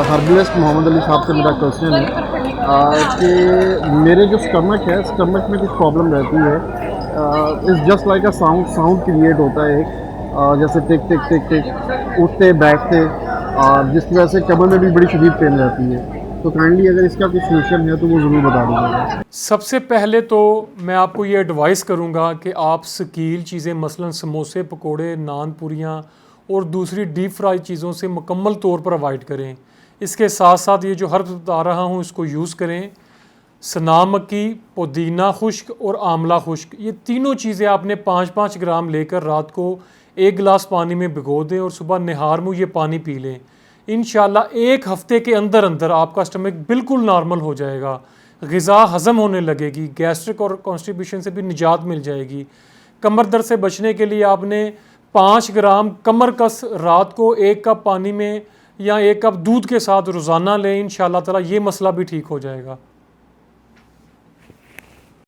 Herbalist Mohammad Ali साहब से मेरा क्वेश्चन है कि मेरे जो स्टमक है, स्टमक में कुछ प्रॉब्लम रहती है। It's just like a sound sound create होता है एक, जैसे टिक टिक टिक टिक, उठते बैठते, और जिसकी वजह से कमर में भी बड़ी शदीद पेन रहती है। तो काइंडली अगर इसका कुछ सोल्यूशन है तो वो ज़रूर बता दीजिएगा। सबसे पहले तो मैं आपको ये एडवाइस करूँगा कि आप शकील चीज़ें मसलन समोसे, पकोड़े, नान, पूरियाँ और दूसरी डीप फ्राई चीज़ों से मुकम्मल तौर पर अवॉइड करें। इसके साथ साथ ये जो हर्ब बता रहा हूँ इसको यूज़ करें। सना मक्की, पुदीना खुश्क और आंवला खुश्क, ये तीनों चीज़ें आपने 5-5 ग्राम लेकर रात को 1 गिलास पानी में भिगो दें और सुबह निहार मुँह ये पानी पी लें। इंशाल्लाह 1 हफ़्ते के अंदर अंदर आपका स्टमक बिल्कुल नॉर्मल हो जाएगा, ग़िज़ा हज़म होने लगेगी, गैस्ट्रिक और कॉन्स्टिपेशन से भी निजात मिल जाएगी। कमर दर्द से बचने के लिए आपने 5 ग्राम कमर कस रात को 1 कप पानी में या 1 कप दूध के साथ रोज़ाना लें। इंशाल्लाह ताला ये मसला भी ठीक हो जाएगा।